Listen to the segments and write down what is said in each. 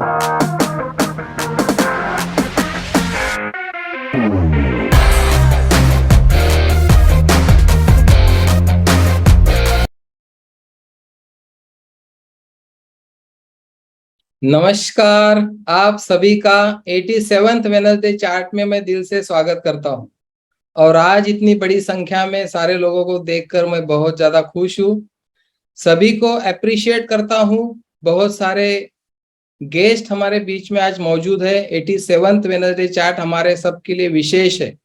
नमस्कार। आप सभी का 87th वेडनेसडे चार्ट में मैं दिल से स्वागत करता हूं और आज इतनी बड़ी संख्या में सारे लोगों को देखकर मैं बहुत ज्यादा खुश हूं। सभी को अप्रिशिएट करता हूं। बहुत सारे गेस्ट हमारे बीच में आज मौजूद है। 87th वेडनेसडे चार्ट हमारे सबके लिए विशेष है,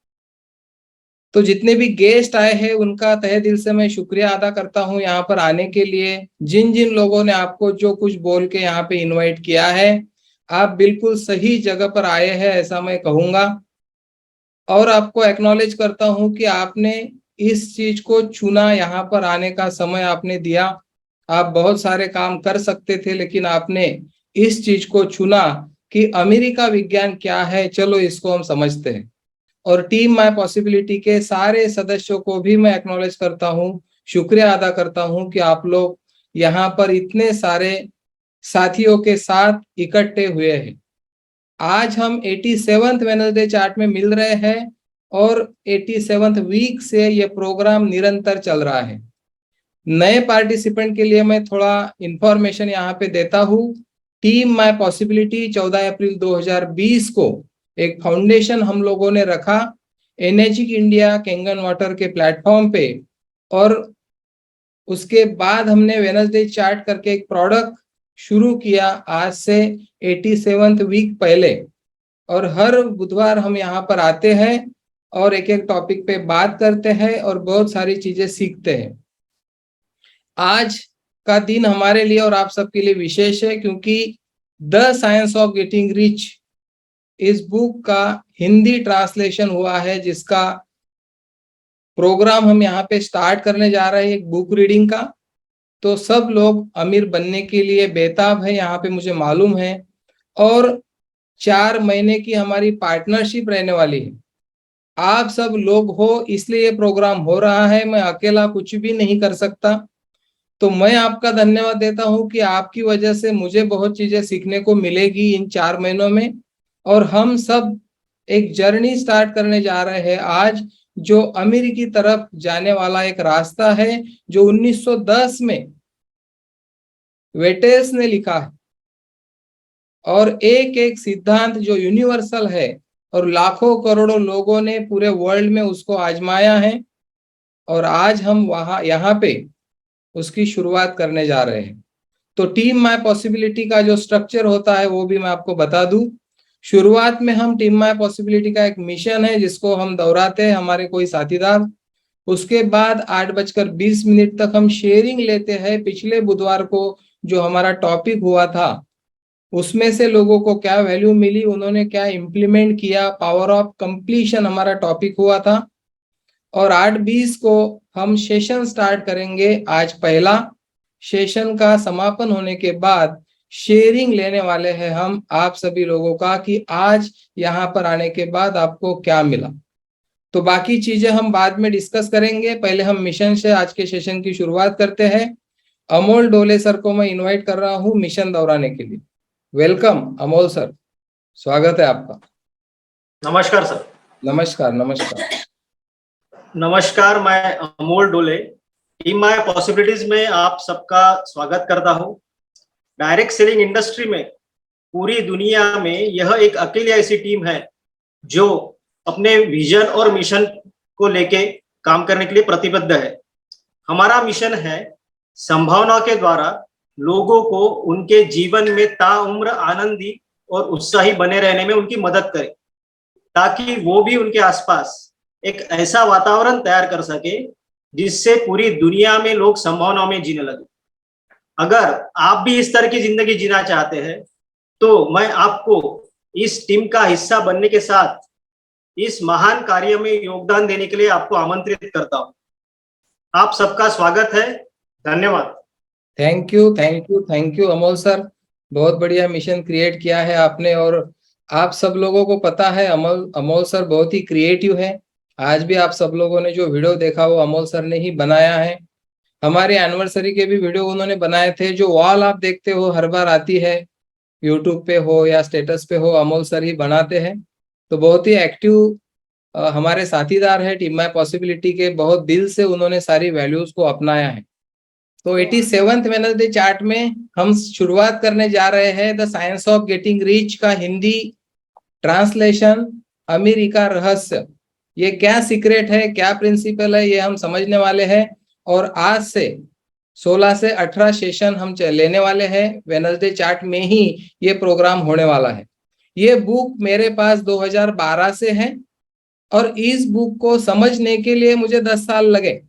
तो जितने भी गेस्ट आए हैं उनका तहे दिल से मैं शुक्रिया अदा करता हूं यहाँ पर आने के लिए। जिन जिन लोगों ने आपको जो कुछ बोल के यहाँ पे इनवाइट किया है, आप बिल्कुल सही जगह पर आए हैं ऐसा मैं कहूंगा। और आपको एक्नॉलेज करता हूं कि आपने इस चीज को चुना, यहाँ पर आने का समय आपने दिया। आप बहुत सारे काम कर सकते थे लेकिन आपने इस चीज को चुना कि अमेरिका विज्ञान क्या है, चलो इसको हम समझते हैं। और टीम माय पॉसिबिलिटी के सारे सदस्यों को भी मैं एक्नॉलेज करता हूँ, शुक्रिया अदा करता हूँ कि आप लोग यहाँ पर इतने सारे साथियों के साथ इकट्ठे हुए हैं। आज हम 87th वेडनेसडे चार्ट में मिल रहे हैं और 87th वीक से ये प्रोग्राम निरंतर चल रहा है। नए पार्टिसिपेंट के लिए मैं थोड़ा इंफॉर्मेशन यहाँ पे देता हूँ। टीम माय पॉसिबिलिटी 14 अप्रैल 2020 को एक फाउंडेशन हम लोगों ने रखा एनर्जिक इंडिया कैंगन वाटर के प्लेटफॉर्म पे, और उसके बाद हमने वेडनेसडे चार्ट करके एक प्रोडक्ट शुरू किया आज से 87th वीक पहले। और हर बुधवार हम यहाँ पर आते हैं और एक एक टॉपिक पे बात करते हैं और बहुत सारी चीजें सीखते हैं। आज का दिन हमारे लिए और आप सबके लिए विशेष है क्योंकि the science of getting rich इस बुक का हिंदी ट्रांसलेशन हुआ है, जिसका प्रोग्राम हम यहाँ पे स्टार्ट करने जा रहे हैं, एक बुक रीडिंग का। तो सब लोग अमीर बनने के लिए बेताब है यहाँ पे, मुझे मालूम है। और 4 महीने की हमारी पार्टनरशिप रहने वाली है। आप सब लोग हो इसलिए ये प्रोग्राम हो रहा है, मैं अकेला कुछ भी नहीं कर सकता। तो मैं आपका धन्यवाद देता हूं कि आपकी वजह से मुझे बहुत चीजें सीखने को मिलेगी इन 4 महीनों में। और हम सब एक जर्नी स्टार्ट करने जा रहे हैं आज, जो अमेरिकी तरफ जाने वाला एक रास्ता है जो 1910 में वेटेस ने लिखा है। और एक एक सिद्धांत जो यूनिवर्सल है और लाखों करोड़ों लोगों ने पूरे वर्ल्ड में उसको आजमाया है। और आज हम वहां यहाँ पे उसकी शुरुआत करने जा रहे हैं। तो टीम माय पॉसिबिलिटी का जो स्ट्रक्चर होता है वो भी मैं आपको बता दूं। शुरुआत में हम टीम माय पॉसिबिलिटी का एक मिशन है जिसको हम दोहराते हैं हमारे कोई साथीदार। उसके बाद 8:20 तक हम शेयरिंग लेते हैं पिछले बुधवार को जो हमारा टॉपिक हुआ था, उसमें से लोगों को क्या वैल्यू मिली, उन्होंने क्या इम्प्लीमेंट किया। पावर ऑफ कंप्लीशन हमारा टॉपिक हुआ था। और 8:20 को हम सेशन स्टार्ट करेंगे। आज पहला सेशन का समापन होने के बाद शेयरिंग लेने वाले हैं हम आप सभी लोगों का कि आज यहाँ पर आने के बाद आपको क्या मिला। तो बाकी चीजें हम बाद में डिस्कस करेंगे। पहले हम मिशन से आज के सेशन की शुरुआत करते हैं। अमोल डोले सर को मैं इनवाइट कर रहा हूँ मिशन दोहराने के लिए। वेलकम अमोल सर, स्वागत है आपका। नमस्कार सर। नमस्कार नमस्कार नमस्कार, मैं अमोल डोले टीम माय पॉसिबिलिटीज में आप सबका स्वागत करता हूं। डायरेक्ट सेलिंग इंडस्ट्री में पूरी दुनिया में यह एक अकेली ऐसी टीम है जो अपने विजन और मिशन को लेके काम करने के लिए प्रतिबद्ध है। हमारा मिशन है संभावना के द्वारा लोगों को उनके जीवन में ताउम्र आनंदी और उत्साही बने रहने में उनकी मदद करें, ताकि वो भी उनके आसपास एक ऐसा वातावरण तैयार कर सके जिससे पूरी दुनिया में लोग संभावनाओं में जीने लगे। अगर आप भी इस तरह की जिंदगी जीना चाहते हैं तो मैं आपको इस टीम का हिस्सा बनने के साथ इस महान कार्य में योगदान देने के लिए आपको आमंत्रित करता हूं। आप सबका स्वागत है। धन्यवाद। Thank you thank you thank you Amol sir, बहुत बढ़िया मिशन क्रिएट किया है आपने। और आप सब लोगों को पता है अमोल सर बहुत ही क्रिएटिव है। आज भी आप सब लोगों ने जो वीडियो देखा वो अमोल सर ने ही बनाया है। हमारे एनिवर्सरी के भी वीडियो उन्होंने बनाए थे। जो वॉल आप देखते हो हर बार आती है यूट्यूब पे हो या स्टेटस पे हो, अमोल सर ही बनाते हैं। तो बहुत ही एक्टिव हमारे साथीदार है टीम माय पॉसिबिलिटी के, बहुत दिल से उन्होंने सारी वैल्यूज को अपनाया है। तो 87th वेडनेसडे चार्ट में हम शुरुआत करने जा रहे हैं the science of getting rich का हिंदी ट्रांसलेशन, अमेरिका रहस्य। ये क्या सीक्रेट है, क्या प्रिंसिपल है, ये हम समझने वाले हैं। और आज से 16 से 18 सेशन हम लेने वाले हैं। वेडनेसडे चार्ट में ही ये प्रोग्राम होने वाला है। ये बुक मेरे पास 2012 से है और इस बुक को समझने के लिए मुझे 10 साल लगे।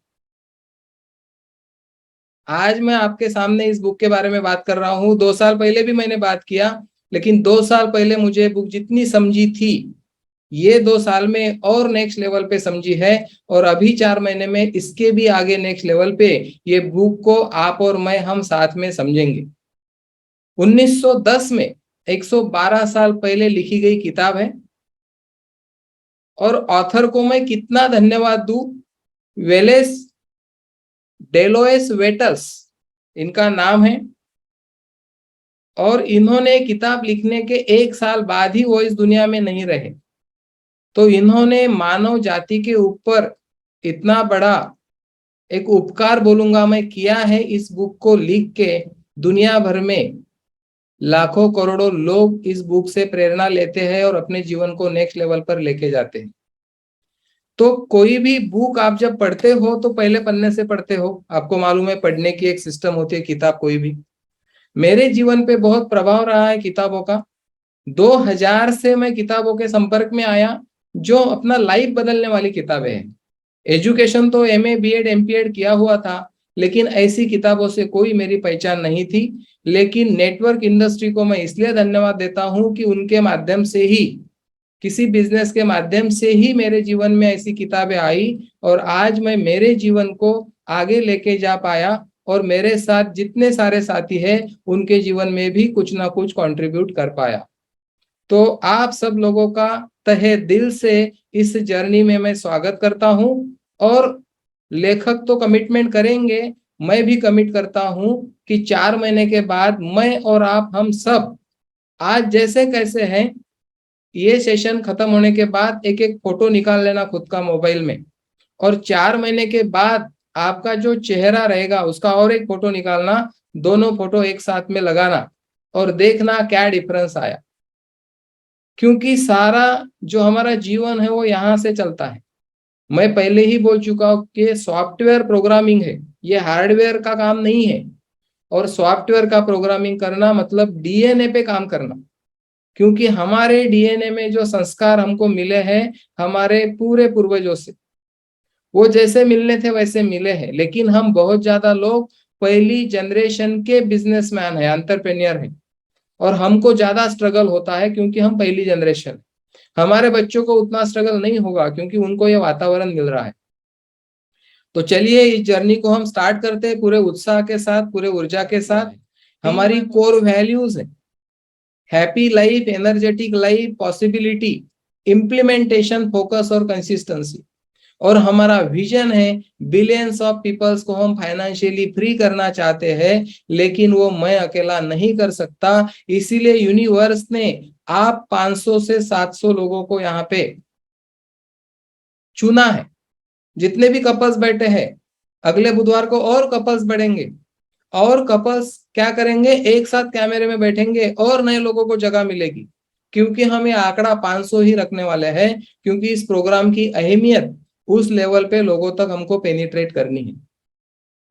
आज मैं आपके सामने इस बुक के बारे में बात कर रहा हूँ। 2 साल पहले भी मैंने बात किया, लेकिन 2 साल पहले मुझे बुक जितनी समझी थी, ये 2 साल में और नेक्स्ट लेवल पे समझी है। और अभी 4 महीने में इसके भी आगे नेक्स्ट लेवल पे ये बुक को आप और मैं हम साथ में समझेंगे। 1910 में 112 साल पहले लिखी गई किताब है। और ऑथर को मैं कितना धन्यवाद दूं, वेलेस डेलोएस वेटल्स इनका नाम है। और इन्होंने किताब लिखने के 1 साल बाद ही वो इस दुनिया में नहीं रहे। तो इन्होंने मानव जाति के ऊपर इतना बड़ा एक उपकार बोलूंगा मैं किया है, इस बुक को लिख के दुनिया भर में लाखों करोड़ों लोग इस बुक से प्रेरणा लेते हैं और अपने जीवन को नेक्स्ट लेवल पर लेके जाते हैं। तो कोई भी बुक आप जब पढ़ते हो तो पहले पन्ने से पढ़ते हो, आपको मालूम है पढ़ने की एक सिस्टम होती है किताब कोई भी। मेरे जीवन पे बहुत प्रभाव रहा है किताबों का। 2000 से मैं किताबों के संपर्क में आया जो अपना लाइफ बदलने वाली किताबें हैं। एजुकेशन तो एमए बीएड एमपीएड किया हुआ था, लेकिन ऐसी किताबों से कोई मेरी पहचान नहीं थी। लेकिन नेटवर्क इंडस्ट्री को मैं इसलिए धन्यवाद देता हूं कि उनके माध्यम से ही, किसी बिजनेस के माध्यम से ही मेरे जीवन में ऐसी किताबें आई और आज मैं मेरे जीवन को आगे लेके जा पाया। और मेरे साथ जितने सारे साथी हैं उनके जीवन में भी कुछ ना कुछ कंट्रीब्यूट कर पाया। तो आप सब लोगों का तहे दिल से इस जर्नी में मैं स्वागत करता हूं। और लेखक तो कमिटमेंट करेंगे, मैं भी कमिट करता हूं कि 4 महीने के बाद मैं और आप हम सब आज जैसे कैसे हैं, ये सेशन खत्म होने के बाद एक एक फोटो निकाल लेना खुद का मोबाइल में। और 4 महीने के बाद आपका जो चेहरा रहेगा उसका और एक फोटो निकालना, दोनों फोटो एक साथ में लगाना और देखना क्या डिफरेंस आया। क्योंकि सारा जो हमारा जीवन है वो यहाँ से चलता है। मैं पहले ही बोल चुका हूँ कि सॉफ्टवेयर प्रोग्रामिंग है, ये हार्डवेयर का काम नहीं है। और सॉफ्टवेयर का प्रोग्रामिंग करना मतलब डीएनए पे काम करना। क्योंकि हमारे डीएनए में जो संस्कार हमको मिले हैं हमारे पूरे पूर्वजों से, वो जैसे मिलने थे वैसे मिले हैं। लेकिन हम बहुत ज्यादा लोग पहली जनरेशन के बिजनेसमैन है, एंटरप्रेन्योर है। और हमको ज्यादा स्ट्रगल होता है क्योंकि हम पहली जनरेशन। हमारे बच्चों को उतना स्ट्रगल नहीं होगा क्योंकि उनको ये वातावरण मिल रहा है। तो चलिए इस जर्नी को हम स्टार्ट करते हैं पूरे उत्साह के साथ, पूरे ऊर्जा के साथ। हमारी कोर वैल्यूज है happy life, energetic life, possibility, implementation, focus और कंसिस्टेंसी। और हमारा विजन है बिलियंस ऑफ पीपल्स को हम फाइनेंशियली फ्री करना चाहते हैं। लेकिन वो मैं अकेला नहीं कर सकता, इसीलिए यूनिवर्स ने आप 500 से 700 लोगों को यहाँ पे चुना है। जितने भी कपल्स बैठे हैं, अगले बुधवार को और कपल्स बढ़ेंगे और कपल्स क्या करेंगे, एक साथ कैमरे में बैठेंगे और नए लोगों को जगह मिलेगी। क्योंकि हम ये आंकड़ा 500 ही रखने वाले हैं, क्योंकि इस प्रोग्राम की अहमियत उस लेवल पे लोगों तक हमको पेनिट्रेट करनी है।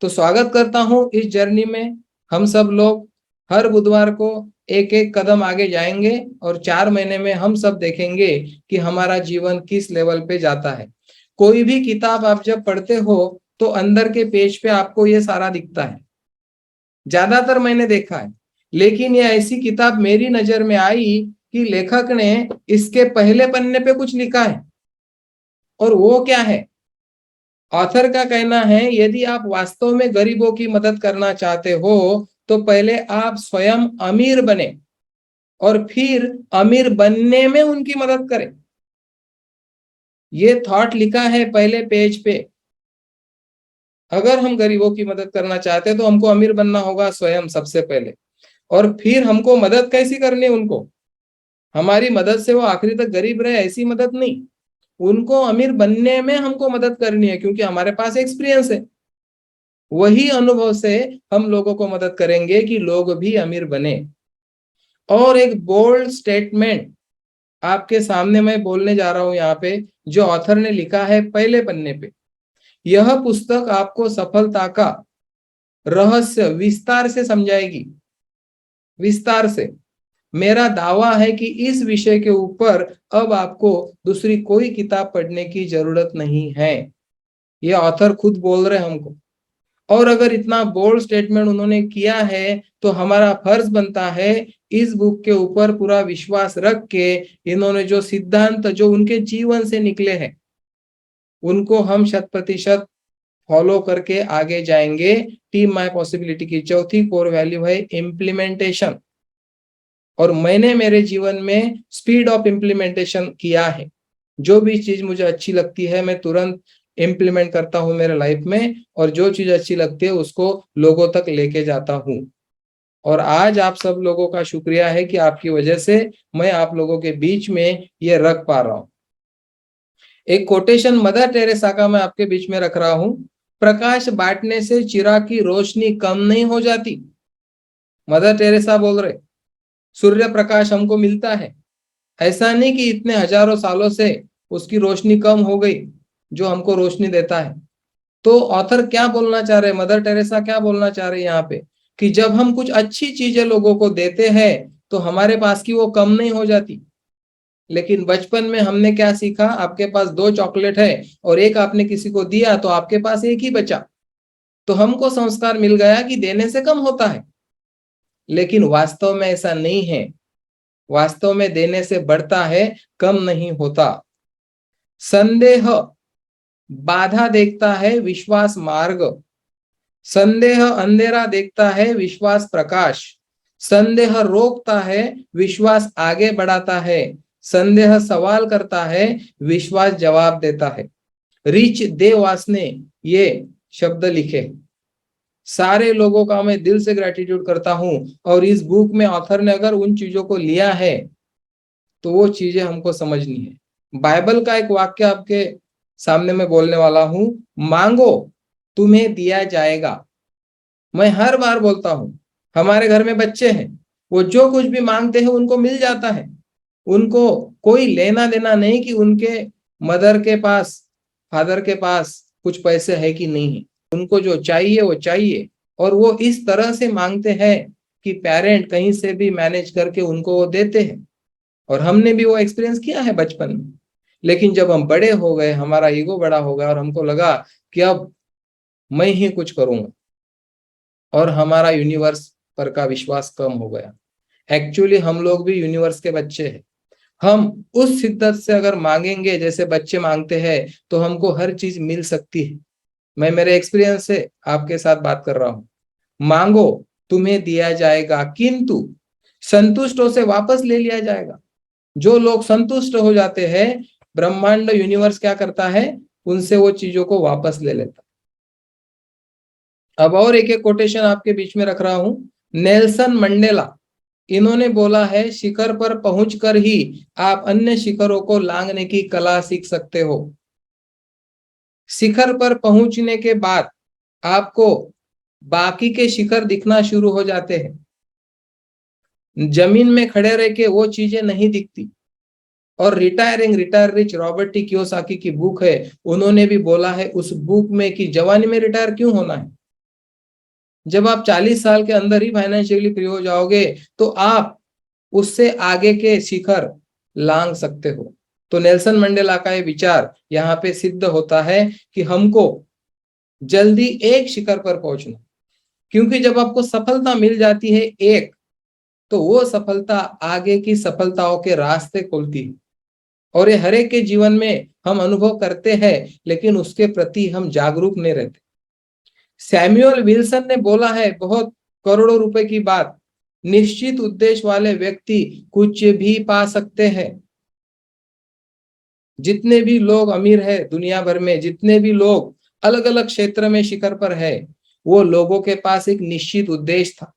तो स्वागत करता हूं इस जर्नी में। हम सब लोग हर बुधवार को एक एक कदम आगे जाएंगे और 4 महीने में हम सब देखेंगे कि हमारा जीवन किस लेवल पे जाता है। कोई भी किताब आप जब पढ़ते हो तो अंदर के पेज पे आपको ये सारा दिखता है, ज्यादातर मैंने देखा है। लेकिन ये ऐसी किताब मेरी नजर में आई कि लेखक ने इसके पहले पन्ने पे कुछ लिखा है। और वो क्या है, ऑथर का कहना है यदि आप वास्तव में गरीबों की मदद करना चाहते हो तो पहले आप स्वयं अमीर बने और फिर अमीर बनने में उनकी मदद करें। ये थॉट लिखा है पहले पेज पे। अगर हम गरीबों की मदद करना चाहते हैं तो हमको अमीर बनना होगा स्वयं सबसे पहले। और फिर हमको मदद कैसी करनी है उनको, हमारी मदद से वो आखिरी तक गरीब रहे ऐसी मदद नहीं, उनको अमीर बनने में हमको मदद करनी है, क्योंकि हमारे पास एक्सपीरियंस है। वही अनुभव से हम लोगों को मदद करेंगे कि लोग भी अमीर बने। और एक बोल्ड स्टेटमेंट आपके सामने मैं बोलने जा रहा हूं यहाँ पे, जो ऑथर ने लिखा है पहले पन्ने पे। यह पुस्तक आपको सफलता का रहस्य विस्तार से समझाएगी, विस्तार से। मेरा दावा है कि इस विषय के ऊपर अब आपको दूसरी कोई किताब पढ़ने की जरूरत नहीं है, ये ऑथर खुद बोल रहे हैं हमको। और अगर इतना बोल्ड स्टेटमेंट उन्होंने किया है तो हमारा फर्ज बनता है इस बुक के ऊपर पूरा विश्वास रख के इन्होंने जो सिद्धांत जो उनके जीवन से निकले हैं उनको हम 100% फॉलो करके आगे जाएंगे। टीम माय पॉसिबिलिटी की चौथी कोर वैल्यू है इम्प्लीमेंटेशन, और मैंने मेरे जीवन में स्पीड ऑफ इम्प्लीमेंटेशन किया है। जो भी चीज मुझे अच्छी लगती है मैं तुरंत इम्प्लीमेंट करता हूं मेरे लाइफ में, और जो चीज अच्छी लगती है उसको लोगों तक लेके जाता हूं। और आज आप सब लोगों का शुक्रिया है कि आपकी वजह से मैं आप लोगों के बीच में ये रख पा रहा हूं। एक कोटेशन मदर टेरेसा का मैं आपके बीच में रख रहा हूं, प्रकाश बांटने से चिराग की रोशनी कम नहीं हो जाती। मदर टेरेसा बोल रहे सूर्य प्रकाश हमको मिलता है, ऐसा नहीं कि इतने हजारों सालों से उसकी रोशनी कम हो गई जो हमको रोशनी देता है। तो ऑथर क्या बोलना चाह रहे हैं, मदर टेरेसा क्या बोलना चाह रहे हैं यहाँ पे, कि जब हम कुछ अच्छी चीजें लोगों को देते हैं तो हमारे पास की वो कम नहीं हो जाती। लेकिन बचपन में हमने क्या सीखा, आपके पास 2 चॉकलेट है और एक आपने किसी को दिया तो आपके पास एक ही बचा, तो हमको संस्कार मिल गया कि देने से कम होता है। लेकिन वास्तव में ऐसा नहीं है, वास्तव में देने से बढ़ता है, कम नहीं होता। संदेह बाधा देखता है, विश्वास मार्ग। संदेह अंधेरा देखता है, विश्वास प्रकाश। संदेह रोकता है, विश्वास आगे बढ़ाता है। संदेह सवाल करता है, विश्वास जवाब देता है। रिच देवास ने ये शब्द लिखे। सारे लोगों का मैं दिल से ग्रेटिट्यूड करता हूं, और इस बुक में ऑथर ने अगर उन चीजों को लिया है तो वो चीजें हमको समझनी है। बाइबल का एक वाक्य आपके सामने मैं बोलने वाला हूं, मांगो तुम्हें दिया जाएगा। मैं हर बार बोलता हूं, हमारे घर में बच्चे हैं, वो जो कुछ भी मांगते हैं उनको मिल जाता है। उनको कोई लेना देना नहीं कि उनके मदर के पास, फादर के पास कुछ पैसे है कि नहीं है। उनको जो चाहिए वो चाहिए, और वो इस तरह से मांगते हैं कि पेरेंट कहीं से भी मैनेज करके उनको वो देते हैं। और हमने भी वो एक्सपीरियंस किया है बचपन में। लेकिन जब हम बड़े हो गए, हमारा ईगो बड़ा हो गया और हमको लगा कि अब मैं ही कुछ करूंगा, और हमारा यूनिवर्स पर का विश्वास कम हो गया। एक्चुअली हम लोग भी यूनिवर्स के बच्चे हैं। हम उस शिद्दत से अगर मांगेंगे जैसे बच्चे मांगते हैं तो हमको हर चीज मिल सकती है। मैं मेरे एक्सपीरियंस से आपके साथ बात कर रहा हूं। मांगो तुम्हें दिया जाएगा, किंतु संतुष्टों से वापस ले लिया जाएगा। जो लोग संतुष्ट हो जाते हैं, ब्रह्मांड यूनिवर्स क्या करता है, उनसे वो चीजों को वापस ले लेता। अब और एक एक कोटेशन आपके बीच में रख रहा हूं। नेल्सन मंडेला, इन्होंने बोला है, शिखर पर पहुंचकर ही आप अन्य शिखरों को लांघने की कला सीख सकते हो। शिखर पर पहुंचने के बाद आपको बाकी के शिखर दिखना शुरू हो जाते हैं। जमीन में खड़े रह के वो चीजें नहीं दिखती। और retire rich, Robert T Kiyosaki की बुक है, उन्होंने भी बोला है उस बुक में कि जवानी में रिटायर क्यों होना है। जब आप 40 साल के अंदर ही फाइनेंशियली फ्री हो जाओगे तो आप उससे आगे के शिखर लांघ सकते हो। तो नेल्सन मंडेला का ये विचार यहाँ पे सिद्ध होता है कि हमको जल्दी एक शिखर पर पहुंचना, क्योंकि जब आपको सफलता मिल जाती है एक, तो वो सफलता आगे की सफलताओं के रास्ते खोलती है। और ये हर एक के जीवन में हम अनुभव करते हैं, लेकिन उसके प्रति हम जागरूक नहीं रहते। सैमुअल विल्सन ने बोला है बहुत करोड़ों रुपए की बात, निश्चित उद्देश्य वाले व्यक्ति कुछ भी पा सकते हैं। जितने भी लोग अमीर है दुनिया भर में, जितने भी लोग अलग अलग क्षेत्र में शिखर पर है, वो लोगों के पास एक निश्चित उद्देश्य था।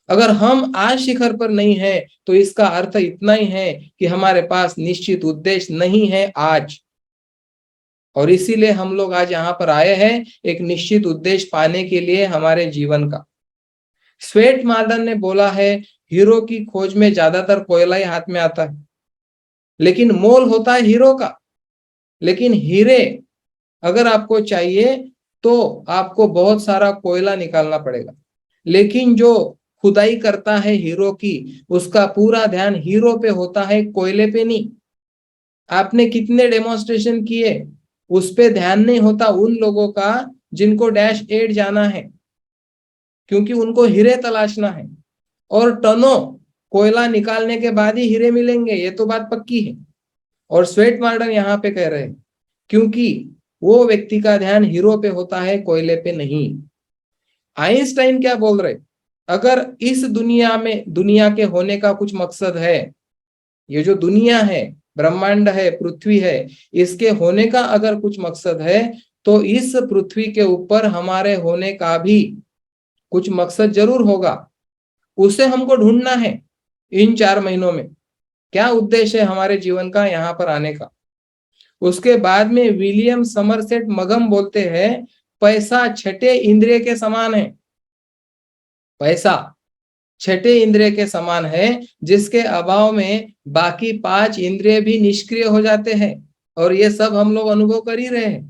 अगर हम आज शिखर पर नहीं है तो इसका अर्थ इतना ही है कि हमारे पास निश्चित उद्देश्य नहीं है आज। और इसीलिए हम लोग आज यहाँ पर आए हैं, एक निश्चित उद्देश्य पाने के लिए हमारे जीवन का। स्वेट मार्डन ने बोला है, हीरो की खोज में ज्यादातर कोयला ही हाथ में आता है, लेकिन मोल होता है हीरो का। लेकिन हीरे अगर आपको चाहिए तो आपको बहुत सारा कोयला निकालना पड़ेगा। लेकिन जो खुदाई करता है हीरो की, उसका पूरा ध्यान हीरो पे होता है, कोयले पे नहीं। आपने कितने डेमोन्स्ट्रेशन किए, उस पे ध्यान नहीं होता उन लोगों का जिनको -8 जाना है, क्योंकि उनको हीरे तलाशना है। और टनों कोयला निकालने के बाद ही हीरे मिलेंगे, ये तो बात पक्की है। और स्वेट मार्डन यहाँ पे कह रहे हैं, क्योंकि वो व्यक्ति का ध्यान हीरो पे होता है, कोयले पे नहीं। आइंस्टाइन क्या बोल रहे, अगर इस दुनिया में दुनिया के होने का कुछ मकसद है, ये जो दुनिया है, ब्रह्मांड है, पृथ्वी है, इसके होने का अगर कुछ मकसद है तो इस पृथ्वी के ऊपर हमारे होने का भी कुछ मकसद जरूर होगा। उसे हमको ढूंढना है इन 4 महीनों में, क्या उद्देश्य है हमारे जीवन का यहाँ पर आने का। उसके बाद में विलियम समरसेट मगम बोलते हैं, पैसा छठे इंद्रिय के समान है। पैसा छठे इंद्रिय के समान है, जिसके अभाव में बाकी 5 इंद्रिय भी निष्क्रिय हो जाते हैं। और ये सब हम लोग अनुभव कर ही रहे हैं।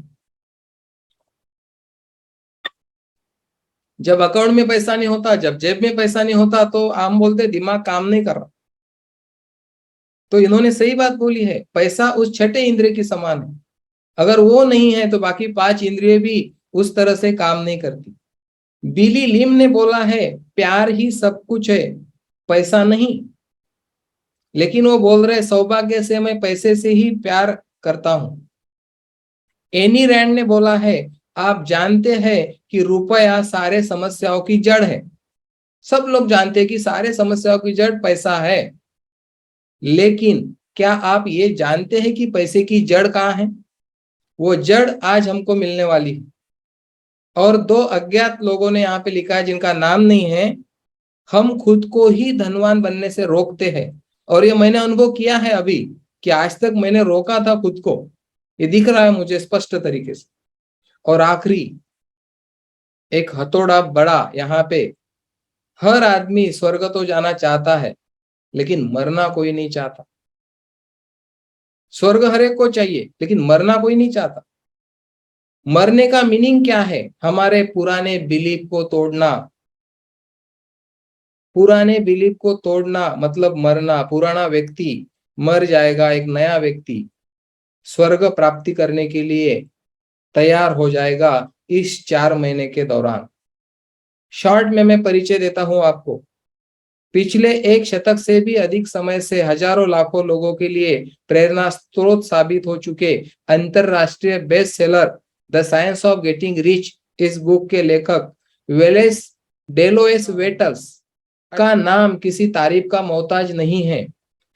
जब अकाउंट में पैसा नहीं होता, जब जेब में पैसा नहीं होता, तो आम बोलते दिमाग काम नहीं कर रहा। तो इन्होंने सही बात बोली है, पैसा उस छठे इंद्रिय के समान है। अगर वो नहीं है तो बाकी 5 इंद्रिय भी उस तरह से काम नहीं करती। बिली लिम ने बोला है, प्यार ही सब कुछ है, पैसा नहीं। लेकिन वो बोल रहे, सौभाग्य से मैं पैसे से ही प्यार करता हूं। एनी रैंड ने बोला है, आप जानते हैं कि रुपया सारे समस्याओं की जड़ है। सब लोग जानते हैं कि सारे समस्याओं की जड़ पैसा है, लेकिन क्या आप ये जानते हैं कि पैसे की जड़ कहाँ है? वो जड़ आज हमको मिलने वाली है। और 2 अज्ञात लोगों ने यहाँ पे लिखा है, जिनका नाम नहीं है, हम खुद को ही धनवान बनने से रोकते हैं। और ये मैंने अनुभव किया है अभी, कि आज तक मैंने रोका था खुद को, ये दिख रहा है मुझे स्पष्ट तरीके से। और आखिरी एक हथौड़ा बड़ा यहाँ पे, हर आदमी स्वर्ग तो जाना चाहता है, लेकिन मरना कोई नहीं चाहता। स्वर्ग हर एक को चाहिए, लेकिन मरना कोई नहीं चाहता। मरने का मीनिंग क्या है? हमारे पुराने बिलीफ को तोड़ना। पुराने बिलीफ को तोड़ना मतलब मरना। पुराना व्यक्ति मर जाएगा, एक नया व्यक्ति स्वर्ग प्राप्ति करने के लिए तैयार हो जाएगा इस 4 महीने के दौरान। शॉर्ट में मैं परिचय देता हूं आपको। पिछले 1 शतक से भी अधिक समय से हजारों लाखों लोगों के लिए प्रेरणा स्रोत साबित हो चुके अंतरराष्ट्रीय best seller the science of getting rich इस बुक के लेखक वेलेस डेलोएस वेटल्स का नाम किसी तारीफ का मोहताज नहीं है।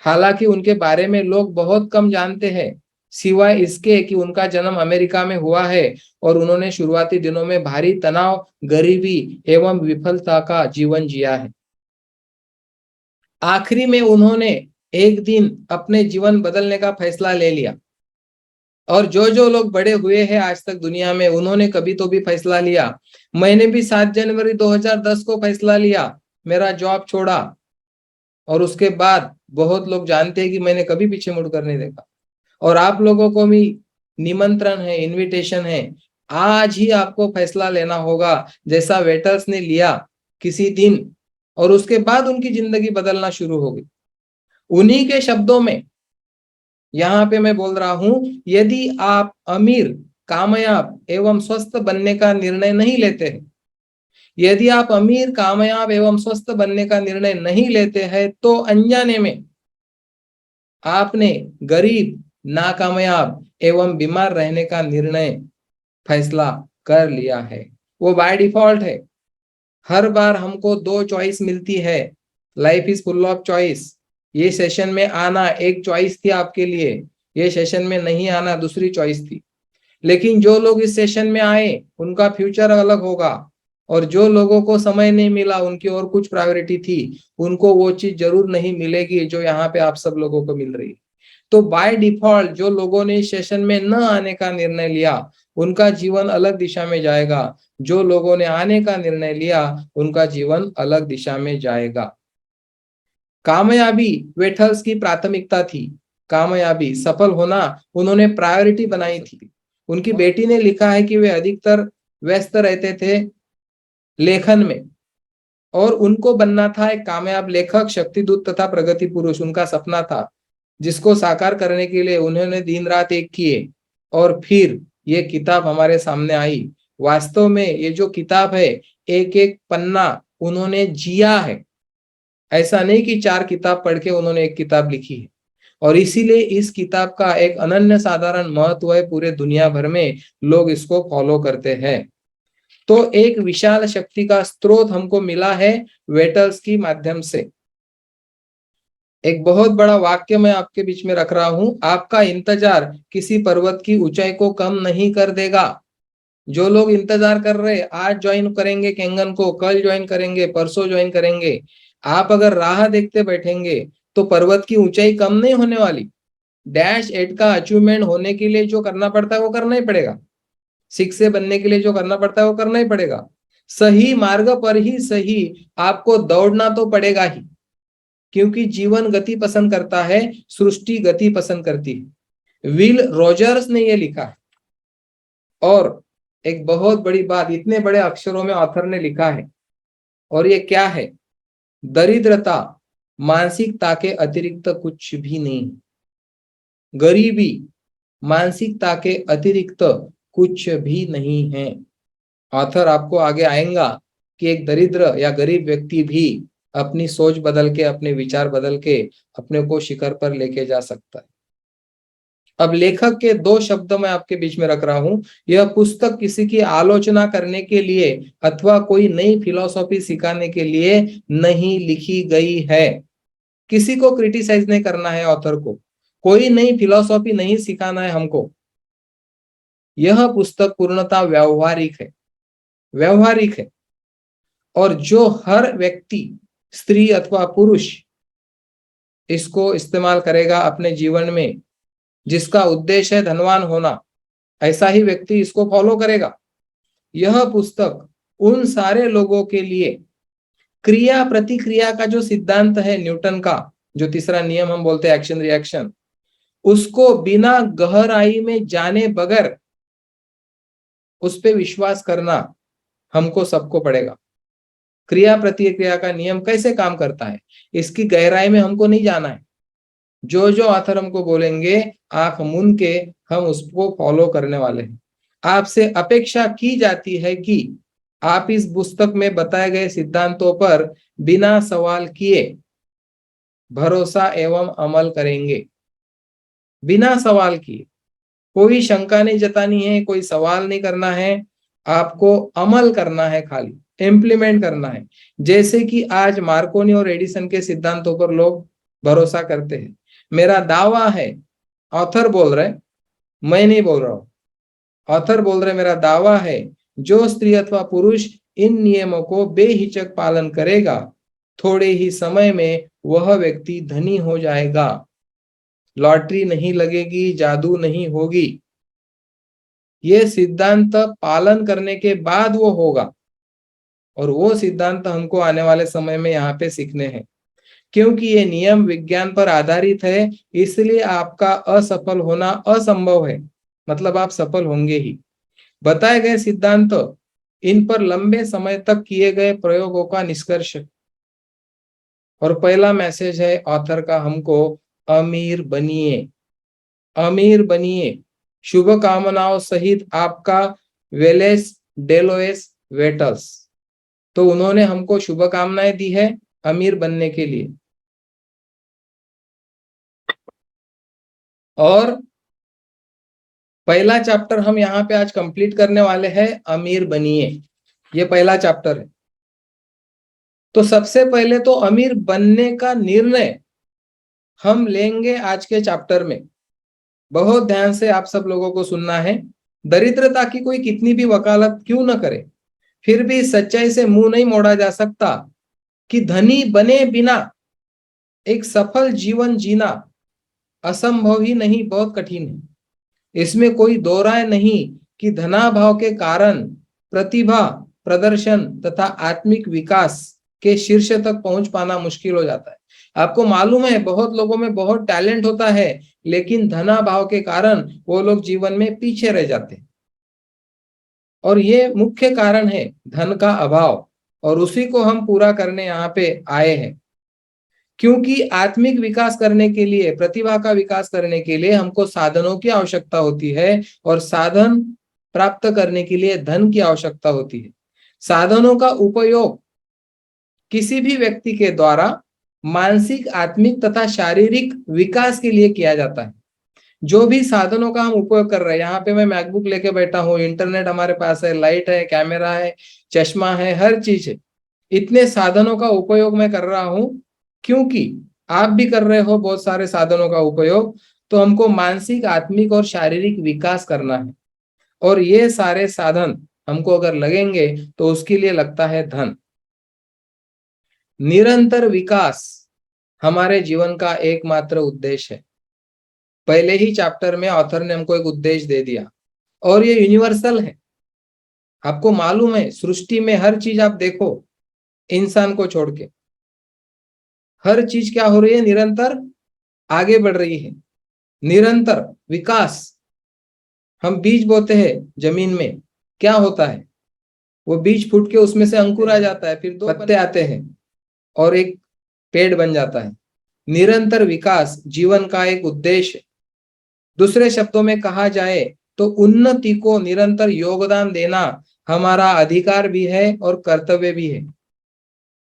हालांकि उनके बारे में लोग बहुत कम जानते हैं, सिवाय इसके कि उनका जन्म अमेरिका में हुआ है और उन्होंने शुरुआती दिनों में भारी तनाव, गरीबी एवं विफलता का जीवन जिया है। आखिरी में उन्होंने एक दिन अपने जीवन बदलने का फैसला ले लिया। और जो जो लोग बड़े हुए हैं आज तक दुनिया में, उन्होंने कभी तो भी फैसला लिया। मैंने भी 7 जनवरी 2010 को फैसला लिया, मेरा जॉब छोड़ा। और उसके बाद बहुत लोग जानते हैं कि मैंने कभी पीछे मुड़कर नहीं देखा। और आप लोगों को भी निमंत्रण है, इनविटेशन है, आज ही आपको फैसला लेना होगा, जैसा वेटर्स ने लिया किसी दिन, और उसके बाद उनकी जिंदगी बदलना शुरू हो गई। उन्हीं के शब्दों में यहाँ पे मैं बोल रहा हूं, यदि आप अमीर, कामयाब एवं स्वस्थ बनने का निर्णय नहीं लेते हैं, यदि आप अमीर, कामयाब एवं स्वस्थ बनने का निर्णय नहीं लेते हैं, तो अनजाने में आपने गरीब, नाकामयाब एवं बीमार रहने का निर्णय, फैसला कर लिया है। वो बाय डिफॉल्ट है। हर बार हमको 2 चॉइस मिलती है। Life is full of choice. ये सेशन में आना एक चॉइस थी आपके लिए, ये सेशन में नहीं आना दूसरी चॉइस थी। लेकिन जो लोग इस सेशन में आए, उनका फ्यूचर अलग होगा। और जो लोगों को समय नहीं मिला, उनकी और कुछ प्रायोरिटी थी, उनको वो चीज जरूर नहीं मिलेगी जो यहाँ पे आप सब लोगों को मिल रही है। तो बाय डिफॉल्ट जो लोगों ने इस सेशन में न आने का निर्णय लिया, उनका जीवन अलग दिशा में जाएगा। जो लोगों ने आने का निर्णय लिया, उनका जीवन अलग दिशा में जाएगा। कामयाबी वेटल्स की प्राथमिकता थी। कामयाबी, सफल होना उन्होंने प्रायोरिटी बनाई थी। उनकी बेटी ने लिखा है कि वे अधिकतर व्यस्त रहते थे लेखन में, और उनको बनना था एक कामयाब लेखक, शक्तिदूत तथा प्रगति पुरुष। उनका सपना था, जिसको साकार करने के लिए उन्होंने दिन रात एक किए, और फिर ये किताब हमारे सामने आई। वास्तव में ये जो किताब है, एक एक पन्ना उन्होंने जिया है। ऐसा नहीं कि 4 किताब पढ़ के उन्होंने एक किताब लिखी है। और इसीलिए इस किताब का एक अनन्य साधारण महत्व है, पूरे दुनिया भर में लोग इसको फॉलो करते हैं। तो एक विशाल शक्ति का स्रोत हमको मिला है वेटल्स की माध्यम से। एक बहुत बड़ा वाक्य मैं आपके बीच में रख रहा हूं, आपका इंतजार किसी पर्वत की ऊंचाई को कम नहीं कर देगा। जो लोग इंतजार कर रहे, आज ज्वाइन करेंगे केंगन को, कल ज्वाइन करेंगे, परसों ज्वाइन करेंगे, आप अगर राह देखते बैठेंगे तो पर्वत की ऊंचाई कम नहीं होने वाली। डैश एट का अचीवमेंट होने के लिए जो करना पड़ता है वो करना ही पड़ेगा। 6 से बनने के लिए जो करना पड़ता है वो करना ही पड़ेगा। सही मार्ग पर ही सही आपको दौड़ना तो पड़ेगा ही, क्योंकि जीवन गति पसंद करता है, सृष्टि गति पसंद करती है। विल रॉजर्स ने ये लिखा है। और एक बहुत बड़ी बात, इतने बड़े अक्षरों में ऑथर ने लिखा है, और ये क्या है? दरिद्रता मानसिकता के अतिरिक्त कुछ भी नहीं। गरीबी मानसिकता के अतिरिक्त कुछ भी नहीं है। ऑथर आपको आगे आएगा कि एक दरिद्र या गरीब व्यक्ति भी अपनी सोच बदल के, अपने विचार बदल के अपने को शिखर पर लेके जा सकता है। अब लेखक के 2 शब्द मैं आपके बीच में रख रहा हूं। यह पुस्तक किसी की आलोचना करने के लिए अथवा कोई नई फिलॉसफी सिखाने के लिए नहीं लिखी गई है। किसी को क्रिटिसाइज नहीं करना है ऑथर को, कोई नई फिलॉसफी नहीं सिखाना है हमको। यह पुस्तक पूर्णतः व्यावहारिक है, व्यावहारिक है। और जो हर व्यक्ति, स्त्री अथवा पुरुष, इसको इस्तेमाल करेगा अपने जीवन में, जिसका उद्देश्य है धनवान होना, ऐसा ही व्यक्ति इसको फॉलो करेगा। यह पुस्तक उन सारे लोगों के लिए, क्रिया प्रतिक्रिया का जो सिद्धांत है न्यूटन का, जो तीसरा नियम हम बोलते हैं एक्शन रिएक्शन, उसको बिना गहराई में जाने बगैर उस पे विश्वास करना हमको सबको पड़ेगा। क्रिया प्रतिक्रिया का नियम कैसे काम करता है, इसकी गहराई में हमको नहीं जाना है। जो जो ऑथर हमको बोलेंगे, आंख मूंद के हम उसको फॉलो करने वाले हैं। आपसे अपेक्षा की जाती है कि आप इस पुस्तक में बताए गए सिद्धांतों पर बिना सवाल किए भरोसा एवं अमल करेंगे। बिना सवाल किए, कोई शंका नहीं जतानी है, कोई सवाल नहीं करना है, आपको अमल करना है, खाली इम्प्लीमेंट करना है। जैसे कि आज मार्कोनी और एडिसन के सिद्धांतों पर लोग भरोसा करते हैं। मेरा दावा है, ऑथर बोल रहे, मैं नहीं बोल रहा हूं, ऑथर बोल रहे, मेरा दावा है जो स्त्री अथवा पुरुष इन नियमों को बेहिचक पालन करेगा, थोड़े ही समय में वह व्यक्ति धनी हो जाएगा। लॉटरी नहीं लगेगी, जादू नहीं होगी, ये सिद्धांत पालन करने के बाद वो होगा। और वो सिद्धांत हमको आने वाले समय में यहाँ पे सीखने हैं, क्योंकि ये नियम विज्ञान पर आधारित है, इसलिए आपका असफल होना असंभव है। मतलब आप सफल होंगे ही। बताए गए सिद्धांत इन पर लंबे समय तक किए गए प्रयोगों का निष्कर्ष। और पहला मैसेज है ऑथर का हमको, अमीर बनिए, अमीर बनिए। शुभकामनाओं सहित आपका वेलेस डेलोएस वेटल्स। तो उन्होंने हमको शुभकामनाएं दी है अमीर बनने के लिए। और पहला चैप्टर हम यहाँ पे आज कंप्लीट करने वाले हैं, अमीर बनिए। ये पहला चैप्टर है। तो सबसे पहले तो अमीर बनने का निर्णय हम लेंगे आज के चैप्टर में। बहुत ध्यान से आप सब लोगों को सुनना है। दरिद्रता की कोई कितनी भी वकालत क्यों न करे, फिर भी सच्चाई से मुंह नहीं मोड़ा जा सकता कि धनी बने बिना एक सफल जीवन जीना असंभव ही नहीं, बहुत कठिन है। इसमें कोई दो राय नहीं कि धनाभाव के कारण प्रतिभा, प्रदर्शन तथा आत्मिक विकास के शीर्ष तक पहुंच पाना मुश्किल हो जाता है। आपको मालूम है, बहुत लोगों में बहुत टैलेंट होता है, लेकिन धनाभाव के कारण वो लोग जीवन में पीछे रह जाते हैं। और ये मुख्य कारण है धन का अभाव, और उसी को हम पूरा करने यहाँ पे आए हैं। क्योंकि आत्मिक विकास करने के लिए, प्रतिभा का विकास करने के लिए हमको साधनों की आवश्यकता होती है, और साधन प्राप्त करने के लिए धन की आवश्यकता होती है। साधनों का उपयोग किसी भी व्यक्ति के द्वारा मानसिक, आत्मिक तथा शारीरिक विकास के लिए किया जाता है। जो भी साधनों का हम उपयोग कर रहे हैं, यहाँ पे मैं मैकबुक लेके बैठा हूँ, इंटरनेट हमारे पास है, लाइट है, कैमरा है, चश्मा है, हर चीज है। इतने साधनों का उपयोग मैं कर रहा हूँ क्योंकि आप भी कर रहे हो बहुत सारे साधनों का उपयोग। तो हमको मानसिक, आत्मिक और शारीरिक विकास करना है, और ये सारे साधन हमको अगर लगेंगे तो उसके लिए लगता है धन। निरंतर विकास हमारे जीवन का एकमात्र उद्देश्य है। पहले ही चैप्टर में ऑथर ने हमको एक उद्देश्य दे दिया, और ये यूनिवर्सल है। आपको मालूम है, सृष्टि में हर चीज आप देखो, इंसान को छोड़ के हर चीज क्या हो रही है, निरंतर आगे बढ़ रही है, निरंतर विकास। हम बीज बोते हैं जमीन में, क्या होता है, वो बीज फूट के उसमें से अंकुर आ जाता है, फिर दो पत्ते आते हैं और एक पेड़ बन जाता है। निरंतर विकास जीवन का एक उद्देश्य। दूसरे शब्दों में कहा जाए तो उन्नति को निरंतर योगदान देना हमारा अधिकार भी है और कर्तव्य भी है।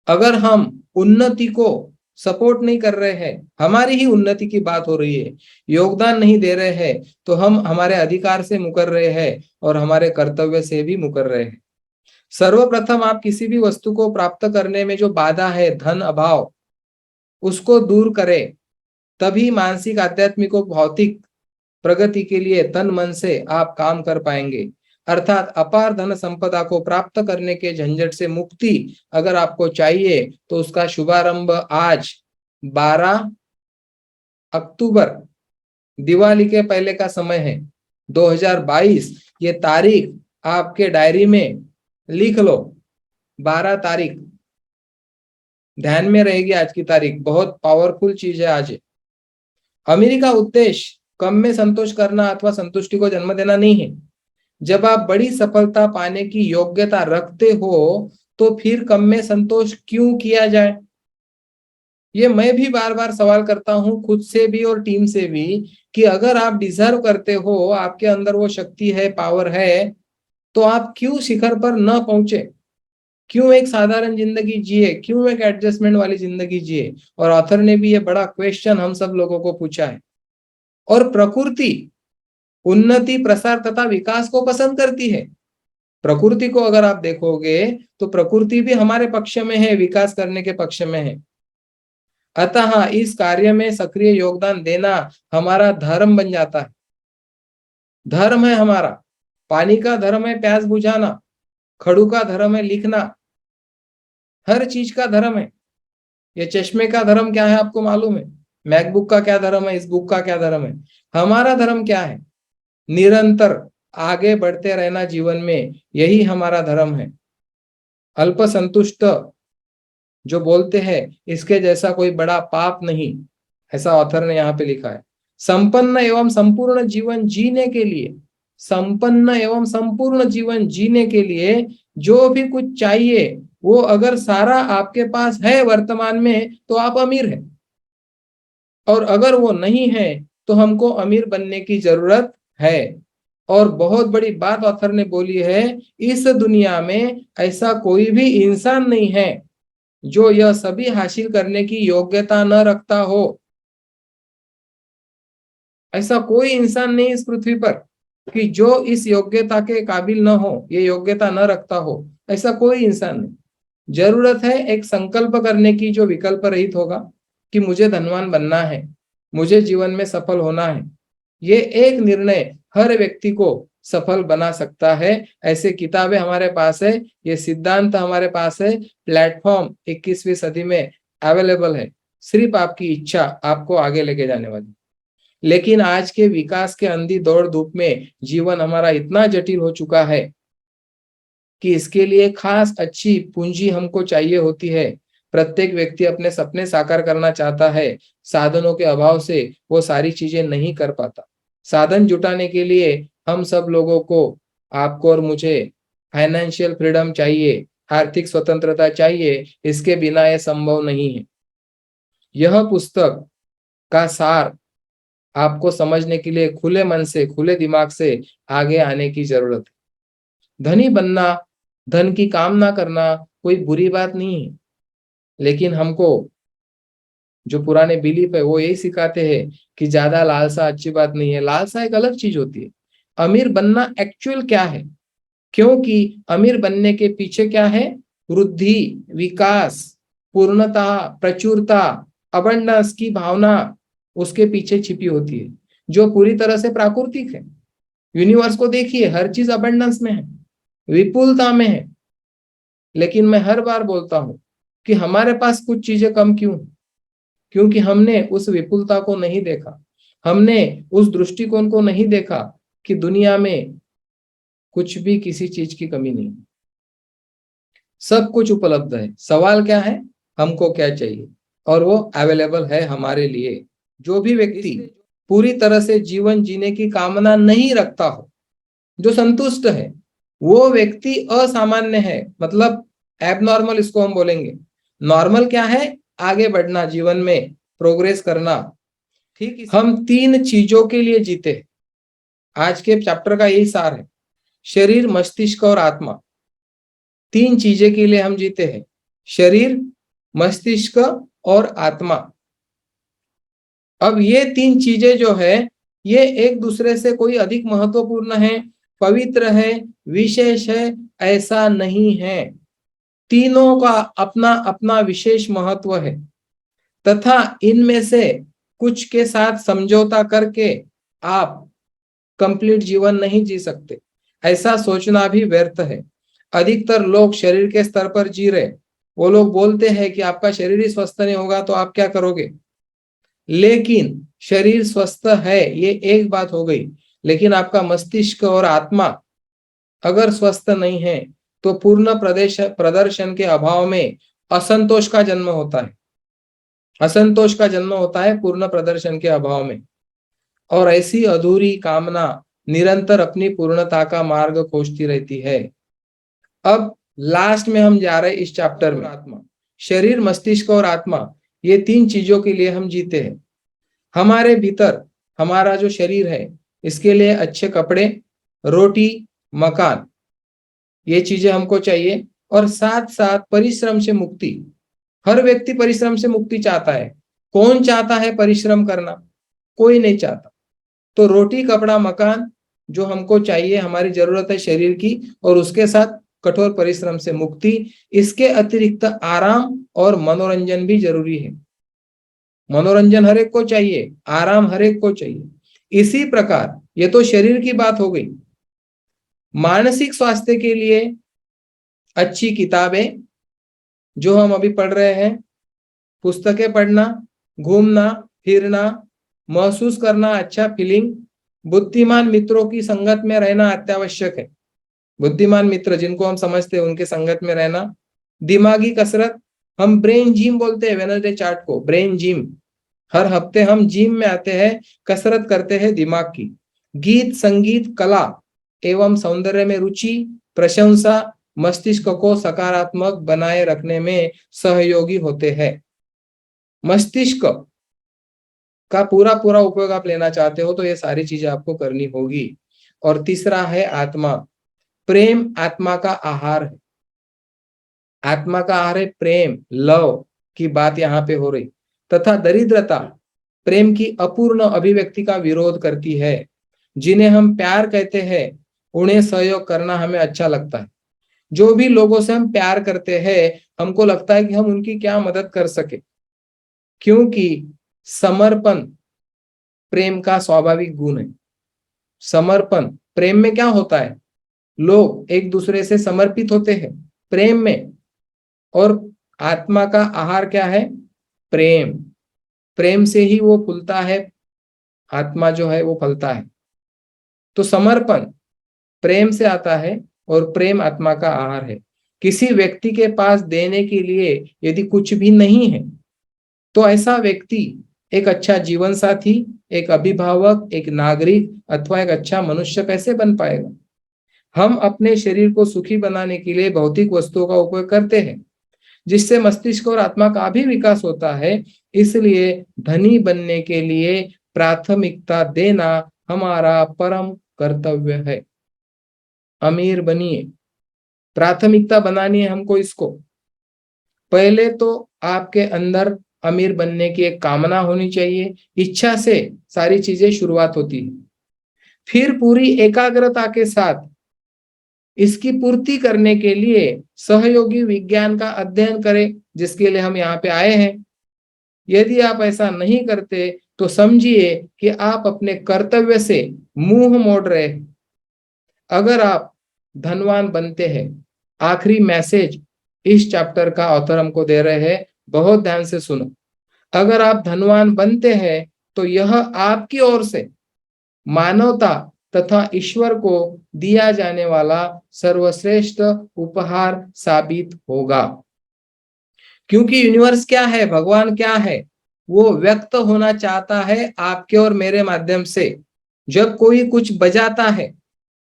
अगर हम उन्नति को सपोर्ट नहीं कर रहे हैं, हमारी ही उन्नति की बात हो रही है, योगदान नहीं दे रहे हैं, तो हम हमारे अधिकार से मुकर रहे हैं और हमारे कर्तव्य से भी मुकर रहे हैं। सर्वप्रथम आप किसी भी वस्तु को प्राप्त करने में जो बाधा है, धन अभाव, उसको दूर करें, तभी मानसिक, आध्यात्मिक और भौतिक प्रगति के लिए तन मन से आप काम कर पाएंगे। अर्थात अपार धन संपदा को प्राप्त करने के झंझट से मुक्ति अगर आपको चाहिए तो उसका शुभारंभ आज 12 अक्टूबर, दिवाली के पहले का समय है, 2022। ये तारीख आपके डायरी में लिख लो, 12 तारीख ध्यान में रहेगी। आज की तारीख बहुत पावरफुल चीज है आज। अमीरी का उद्देश्य कम में संतोष करना अथवा संतुष्टि को जन्म देना नहीं है। जब आप बड़ी सफलता पाने की योग्यता रखते हो तो फिर कम में संतोष क्यों किया जाए? ये मैं भी बार बार सवाल करता हूं, खुद से भी और टीम से भी, कि अगर आप डिजर्व करते हो, आपके अंदर वो शक्ति है, पावर है, तो आप क्यों शिखर पर न पहुंचे? क्यों एक साधारण जिंदगी जिए? क्यों एक एडजस्टमेंट वाली जिंदगी जिए? और ऑथर ने भी ये बड़ा क्वेश्चन हम सब लोगों को पूछा है। और प्रकृति उन्नति, प्रसार तथा विकास को पसंद करती है। प्रकृति को अगर आप देखोगे तो प्रकृति भी हमारे पक्ष में है, विकास करने के पक्ष में है। अतः इस कार्य में सक्रिय योगदान देना हमारा धर्म बन जाता है। धर्म है हमारा। पानी का धर्म है प्यास बुझाना, खड़ू का धर्म है लिखना, हर चीज का धर्म है। ये चश्मे का धर्म क्या है आपको मालूम है? मैकबुक का क्या धर्म है? इस बुक का क्या धर्म है? हमारा धर्म क्या है? निरंतर आगे बढ़ते रहना जीवन में, यही हमारा धर्म है। अल्प संतुष्ट जो बोलते हैं, इसके जैसा कोई बड़ा पाप नहीं, ऐसा ऑथर ने यहाँ पे लिखा है। संपन्न एवं संपूर्ण जीवन जीने के लिए, संपन्न एवं संपूर्ण जीवन जीने के लिए जो भी कुछ चाहिए, वो अगर सारा आपके पास है वर्तमान में, तो आप अमीर हैं। और अगर वो नहीं है तो हमको अमीर बनने की जरूरत है। और बहुत बड़ी बात ऑथर ने बोली है, इस दुनिया में ऐसा कोई भी इंसान नहीं है जो यह सभी हासिल करने की योग्यता न रखता हो। ऐसा कोई इंसान नहीं इस पृथ्वी पर कि जो इस योग्यता के काबिल न हो, ये योग्यता न रखता हो, ऐसा कोई इंसान नहीं। जरूरत है एक संकल्प करने की जो विकल्प रहित होगा कि मुझे धनवान बनना है, मुझे जीवन में सफल होना है। ये एक निर्णय हर व्यक्ति को सफल बना सकता है। ऐसे किताबें हमारे पास है, ये सिद्धांत हमारे पास है, प्लेटफॉर्म 21वीं सदी में अवेलेबल है। सिर्फ आपकी इच्छा आपको आगे लेके जाने वाली। लेकिन आज के विकास के अंधी दौड़ धूप में जीवन हमारा इतना जटिल हो चुका है कि इसके लिए खास अच्छी पूंजी हमको चाहिए होती है। प्रत्येक व्यक्ति अपने सपने साकार करना चाहता है, साधनों के अभाव से वो सारी चीजें नहीं कर पाता। साधन जुटाने के लिए हम सब लोगों को, आपको और मुझे फाइनेंशियल फ्रीडम चाहिए, आर्थिक स्वतंत्रता चाहिए। इसके बिना यह संभव नहीं है। यह पुस्तक का सार आपको समझने के लिए खुले मन से, खुले दिमाग से आगे आने की जरूरत है। धनी बनना, धन की कामना करना कोई बुरी बात नहीं है, लेकिन हमको जो पुराने बिलीफ है वो यही सिखाते हैं कि ज्यादा लालसा अच्छी बात नहीं है। लालसा एक अलग चीज होती है। अमीर बनना एक्चुअल क्या है? क्योंकि अमीर बनने के पीछे क्या है? वृद्धि, विकास, पूर्णता, प्रचुरता, अबंडेंस की भावना उसके पीछे छिपी होती है, जो पूरी तरह से प्राकृतिक है। यूनिवर्स को देखिए, हर चीज अबंडेंस में है, विपुलता में है। लेकिन मैं हर बार बोलता हूं कि हमारे पास कुछ चीजें कम क्यों? क्योंकि हमने उस विपुलता को नहीं देखा, हमने उस दृष्टिकोण को नहीं देखा कि दुनिया में कुछ भी किसी चीज की कमी नहीं, सब कुछ उपलब्ध है। सवाल क्या है? हमको क्या चाहिए, और वो अवेलेबल है हमारे लिए। जो भी व्यक्ति पूरी तरह से जीवन जीने की कामना नहीं रखता हो, जो संतुष्ट है, वो व्यक्ति असामान्य है, मतलब एबनॉर्मल इसको हम बोलेंगे। नॉर्मल क्या है? आगे बढ़ना, जीवन में प्रोग्रेस करना। ठीक, हम 3 चीजों के लिए जीते। आज के चैप्टर का यही सार है, शरीर, मस्तिष्क और आत्मा। 3 चीजें के लिए हम जीते हैं, शरीर, मस्तिष्क और आत्मा। अब ये 3 चीजें जो है, ये एक दूसरे से कोई अधिक महत्वपूर्ण है, पवित्र है, विशेष है, ऐसा नहीं है। तीनों का अपना अपना विशेष महत्व है, तथा इनमें से कुछ के साथ समझौता करके आप कंप्लीट जीवन नहीं जी सकते। ऐसा सोचना भी व्यर्थ है। अधिकतर लोग शरीर के स्तर पर जी रहे। वो लोग बोलते हैं कि आपका शरीर ही स्वस्थ नहीं होगा तो आप क्या करोगे? लेकिन शरीर स्वस्थ है, ये एक बात हो गई, लेकिन आपका मस्तिष्क और आत्मा अगर स्वस्थ नहीं है तो पूर्ण प्रदर्शन के अभाव में असंतोष का जन्म होता है। असंतोष का जन्म होता है पूर्ण प्रदर्शन के अभाव में, और ऐसी अधूरी कामना निरंतर अपनी पूर्णता का मार्ग खोजती रहती है। अब लास्ट में हम जा रहे हैं इस चैप्टर में, आत्मा, शरीर, मस्तिष्क और आत्मा, ये 3 चीजों के लिए हम जीते हैं। हमारे भीतर हमारा जो शरीर है, इसके लिए अच्छे कपड़े, रोटी, मकान, ये चीजें हमको चाहिए, और साथ साथ परिश्रम से मुक्ति। हर व्यक्ति परिश्रम से मुक्ति चाहता है। कौन चाहता है परिश्रम करना? कोई नहीं चाहता। तो रोटी, कपड़ा, मकान जो हमको चाहिए, हमारी जरूरत है शरीर की, और उसके साथ कठोर परिश्रम से मुक्ति। इसके अतिरिक्त आराम और मनोरंजन भी जरूरी है। मनोरंजन हर एक को चाहिए, आराम हर एक को चाहिए। इसी प्रकार ये तो शरीर की बात हो गई। मानसिक स्वास्थ्य के लिए अच्छी किताबें जो हम अभी पढ़ रहे हैं, पुस्तकें पढ़ना, घूमना फिरना, महसूस करना अच्छा फीलिंग, बुद्धिमान मित्रों की संगत में रहना अत्यावश्यक है। बुद्धिमान मित्र जिनको हम समझते हैं उनके संगत में रहना। दिमागी कसरत, हम ब्रेन जिम बोलते हैं वेडनेसडे चार्ट को, ब्रेन जिम। हर हफ्ते हम जिम में आते हैं, कसरत करते हैं दिमाग की। गीत, संगीत, कला एवं सौंदर्य में रुचि, प्रशंसा मस्तिष्क को सकारात्मक बनाए रखने में सहयोगी होते हैं। मस्तिष्क का पूरा पूरा उपयोग आप लेना चाहते हो तो ये सारी चीजें आपको करनी होगी। और तीसरा है आत्मा। प्रेम आत्मा का आहार है। आत्मा का आहार है प्रेम, लव की बात यहाँ पे हो रही। तथा दरिद्रता प्रेम की अपूर्ण अभिव्यक्ति का विरोध करती है। जिन्हें हम प्यार कहते हैं उन्हें सहयोग करना हमें अच्छा लगता है। जो भी लोगों से हम प्यार करते हैं, हमको लगता है कि हम उनकी क्या मदद कर सके, क्योंकि समर्पण प्रेम का स्वाभाविक गुण है। समर्पण प्रेम में क्या होता है, लोग एक दूसरे से समर्पित होते हैं प्रेम में। और आत्मा का आहार क्या है, प्रेम। प्रेम से ही वो फूलता है, आत्मा जो है वो फलता है। तो समर्पण प्रेम से आता है और प्रेम आत्मा का आहार है। किसी व्यक्ति के पास देने के लिए यदि कुछ भी नहीं है तो ऐसा व्यक्ति एक अच्छा जीवन साथी, एक अभिभावक, एक नागरिक अथवा एक अच्छा मनुष्य कैसे बन पाएगा। हम अपने शरीर को सुखी बनाने के लिए भौतिक वस्तुओं का उपयोग करते हैं, जिससे मस्तिष्क और आत्मा का भी विकास होता है। इसलिए धनी बनने के लिए प्राथमिकता देना हमारा परम कर्तव्य है। अमीर बनिए, प्राथमिकता बनानी है हमको इसको। पहले तो आपके अंदर अमीर बनने की एक कामना होनी चाहिए, इच्छा से सारी चीजें शुरुआत होती है। फिर पूरी एकाग्रता के साथ इसकी पूर्ति करने के लिए सहयोगी विज्ञान का अध्ययन करें, जिसके लिए हम यहाँ पे आए हैं। यदि आप ऐसा नहीं करते तो समझिए कि आप अपने कर्तव्य से मुंह मोड़ रहे हैं। अगर आप धनवान बनते हैं, आखिरी मैसेज इस चैप्टर का ऑथर हमको दे रहे हैं, बहुत ध्यान से सुनो। अगर आप धनवान बनते हैं तो यह आपकी ओर से मानवता तथा ईश्वर को दिया जाने वाला सर्वश्रेष्ठ उपहार साबित होगा। क्योंकि यूनिवर्स क्या है, भगवान क्या है, वो व्यक्त होना चाहता है आपके और मेरे माध्यम से। जब कोई कुछ बजाता है,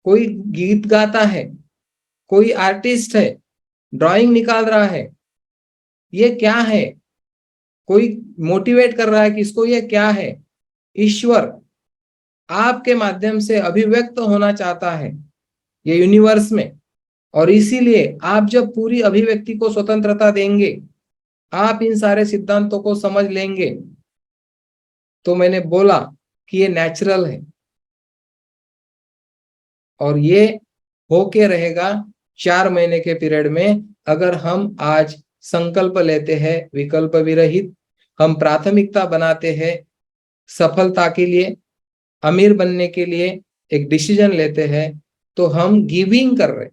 कोई गीत गाता है, कोई आर्टिस्ट है, ड्राइंग निकाल रहा है, ये क्या है, कोई मोटिवेट कर रहा है किसको, ये क्या है, ईश्वर आपके माध्यम से अभिव्यक्त होना चाहता है ये यूनिवर्स में। और इसीलिए आप जब पूरी अभिव्यक्ति को स्वतंत्रता देंगे, आप इन सारे सिद्धांतों को समझ लेंगे, तो मैंने बोला कि ये नेचुरल है और ये होके रहेगा 4 महीने के पीरियड में। अगर हम आज संकल्प लेते हैं विकल्प विरहित, हम प्राथमिकता बनाते हैं सफलता के लिए, अमीर बनने के लिए एक डिसीजन लेते हैं, तो हम गिविंग कर रहे।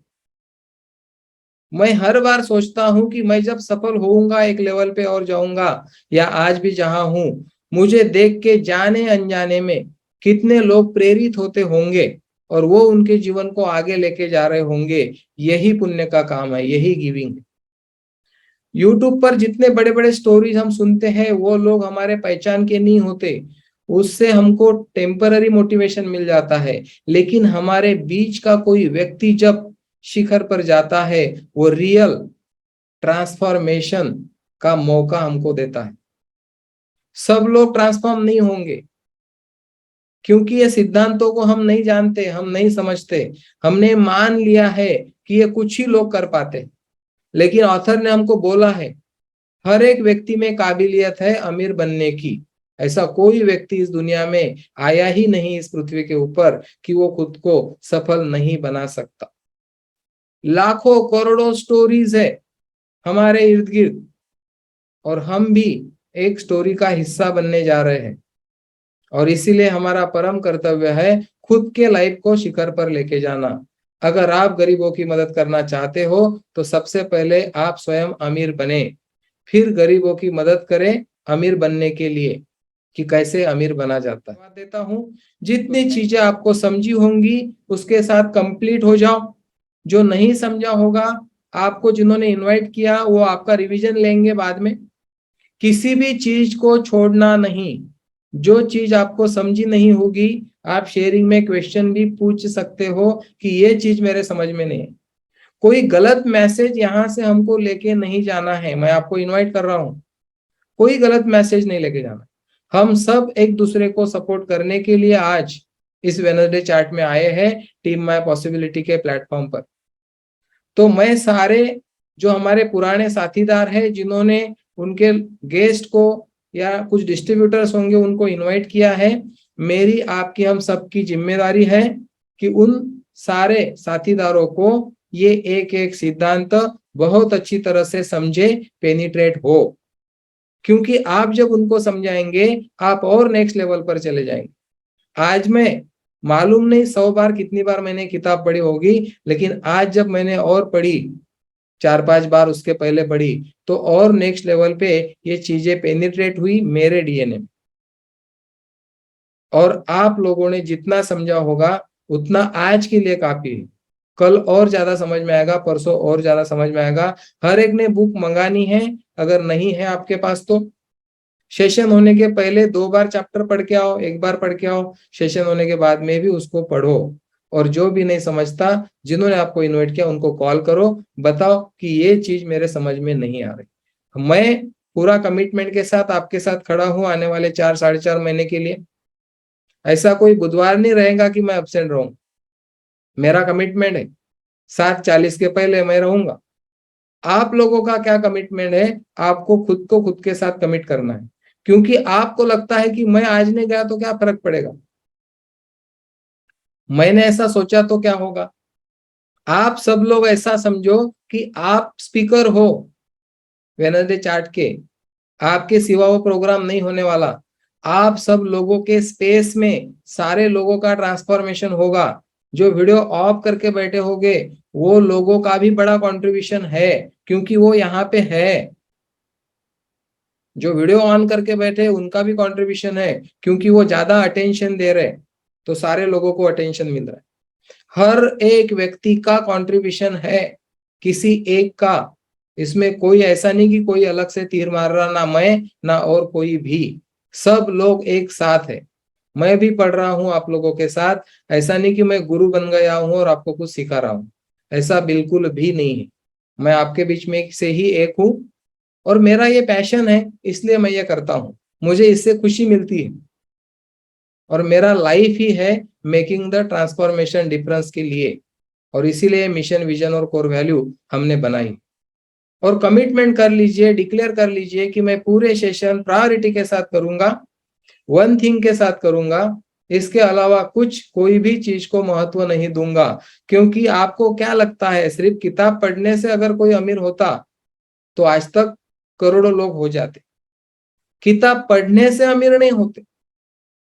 मैं हर बार सोचता हूं कि मैं जब सफल होऊंगा, एक लेवल पे और जाऊंगा, या आज भी जहां हूं, मुझे देख के जाने अनजाने में कितने लोग प्रेरित होते होंगे और वो उनके जीवन को आगे लेके जा रहे होंगे। यही पुण्य का काम है, यही गिविंग है। यूट्यूब पर जितने बड़े बड़े स्टोरीज हम सुनते हैं वो लोग हमारे पहचान के नहीं होते, उससे हमको टेम्पररी मोटिवेशन मिल जाता है। लेकिन हमारे बीच का कोई व्यक्ति जब शिखर पर जाता है, वो रियल ट्रांसफॉर्मेशन का मौका हमको देता है। सब लोग ट्रांसफॉर्म नहीं होंगे, क्योंकि ये सिद्धांतों को हम नहीं जानते, हम नहीं समझते। हमने मान लिया है कि ये कुछ ही लोग कर पाते, लेकिन ऑथर ने हमको बोला है हर एक व्यक्ति में काबिलियत है अमीर बनने की। ऐसा कोई व्यक्ति इस दुनिया में आया ही नहीं इस पृथ्वी के ऊपर कि वो खुद को सफल नहीं बना सकता। लाखों करोड़ों स्टोरीज है हमारे इर्द गिर्द, और हम भी एक स्टोरी का हिस्सा बनने जा रहे हैं। और इसीलिए हमारा परम कर्तव्य है खुद के लाइफ को शिखर पर लेके जाना। अगर आप गरीबों की मदद करना चाहते हो तो सबसे पहले आप स्वयं अमीर बने, फिर गरीबों की मदद करें अमीर बनने के लिए कि कैसे अमीर बना जाता है। बात देता हूं, जितनी चीजें आपको समझी होंगी उसके साथ कंप्लीट हो जाओ। जो नहीं समझा होगा, आपको जिन्होंने इनवाइट किया वो आपका रिवीजन लेंगे बाद में। किसी भी चीज को छोड़ना नहीं। जो चीज आपको समझी नहीं होगी, आप शेयरिंग में क्वेश्चन भी पूछ सकते हो कि ये चीज मेरे समझ में नहीं है। कोई गलत मैसेज यहां से हमको लेके नहीं जाना है, मैं आपको इनवाइट कर रहा हूं। कोई गलत मैसेज नहीं लेके जाना। हम सब एक दूसरे को सपोर्ट करने के लिए आज इस वेडनेसडे चैट में आए हैं, टीम माय पॉसिबिलिटी के प्लेटफॉर्म पर। तो मैं सारे जो हमारे पुराने साथीदार हैं जिन्होंने उनके गेस्ट को या कुछ डिस्ट्रीब्यूटर्स होंगे उनको इनवाइट किया है, मेरी आपकी हम सबकी जिम्मेदारी है कि उन सारे साथीदारों को ये एक एक सिद्धांत बहुत अच्छी तरह से समझे, पेनिट्रेट हो। क्योंकि आप जब उनको समझाएंगे आप और नेक्स्ट लेवल पर चले जाएंगे। आज मैं मालूम नहीं 100 बार कितनी बार मैंने किताब पढ़ी होगी, लेकिन आज जब मैंने और पढ़ी, 4-5 बार उसके पहले पढ़ी, तो और नेक्स्ट लेवल पे ये चीजें पेनिट्रेट हुई मेरे डीएनए में। और आप लोगों ने जितना समझा होगा उतना आज के लिए काफी है। कल और ज्यादा समझ में आएगा, परसों और ज्यादा समझ में आएगा। हर एक ने बुक मंगानी है, अगर नहीं है आपके पास तो सेशन होने के पहले 2 बार चैप्टर पढ़ के आओ, 1 बार पढ़ के आओ, सेशन होने के बाद में भी उसको पढ़ो। और जो भी नहीं समझता, जिन्होंने आपको इनवाइट किया उनको कॉल करो, बताओ कि ये चीज मेरे समझ में नहीं आ रही। मैं पूरा कमिटमेंट के साथ आपके साथ खड़ा हूं आने वाले 4-4.5 महीने के लिए। ऐसा कोई बुधवार नहीं रहेगा कि मैं एब्सेंट रहूं। मेरा कमिटमेंट है 7:40 के पहले मैं रहूंगा। आप लोगों का क्या कमिटमेंट है? आपको खुद को खुद के साथ कमिट करना है, क्योंकि आपको लगता है कि मैं आज नहीं गया तो क्या फर्क पड़ेगा, मैंने ऐसा सोचा तो क्या होगा। आप सब लोग ऐसा समझो कि आप स्पीकर हो वेडनेसडे चार्ट के, आपके सिवा वो प्रोग्राम नहीं होने वाला। आप सब लोगों के स्पेस में सारे लोगों का ट्रांसफॉर्मेशन होगा। जो वीडियो ऑफ करके बैठे होगे वो लोगों का भी बड़ा कंट्रीब्यूशन है, क्योंकि वो यहाँ पे है। जो वीडियो ऑन करके बैठे उनका भी कंट्रीब्यूशन है, क्योंकि वो ज्यादा अटेंशन दे रहे, तो सारे लोगों को अटेंशन मिल रहा है। हर एक व्यक्ति का कंट्रीब्यूशन है, किसी एक का। इसमें कोई ऐसा नहीं कि कोई अलग से तीर मार रहा, ना मैं ना और कोई भी, सब लोग एक साथ है। मैं भी पढ़ रहा हूं आप लोगों के साथ। ऐसा नहीं कि मैं गुरु बन गया हूं और आपको कुछ सिखा रहा हूं, ऐसा बिल्कुल भी नहीं है। मैं आपके बीच में से ही एक हूं, और मेरा ये पैशन है, इसलिए मैं ये करता हूं। मुझे इससे खुशी मिलती है, और मेरा लाइफ ही है मेकिंग द ट्रांसफॉर्मेशन डिफरेंस के लिए। और इसीलिए मिशन, विजन और कोर वैल्यू हमने बनाई। और कमिटमेंट कर लीजिए, डिक्लेयर कर लीजिए कि मैं पूरे सेशन प्रायोरिटी के साथ करूंगा, वन थिंग के साथ करूंगा। इसके अलावा कुछ कोई भी चीज को महत्व नहीं दूंगा। क्योंकि आपको क्या लगता है, सिर्फ किताब पढ़ने से अगर कोई अमीर होता तो आज तक करोड़ों लोग हो जाते। किताब पढ़ने से अमीर नहीं होते,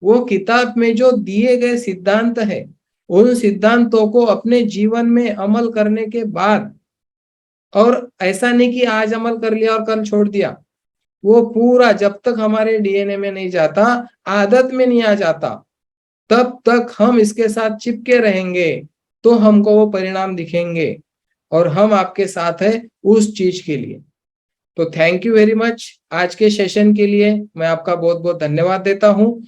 वो किताब में जो दिए गए सिद्धांत है, उन सिद्धांतों को अपने जीवन में अमल करने के बाद, और ऐसा नहीं कि आज अमल कर लिया और कल छोड़ दिया, वो पूरा जब तक हमारे डीएनए में नहीं जाता, आदत में नहीं आ जाता, तब तक हम इसके साथ चिपके रहेंगे, तो हमको वो परिणाम दिखेंगे। और हम आपके साथ है उस चीज के लिए। तो थैंक यू वेरी मच। आज के सेशन के लिए मैं आपका बहुत बहुत धन्यवाद देता हूं।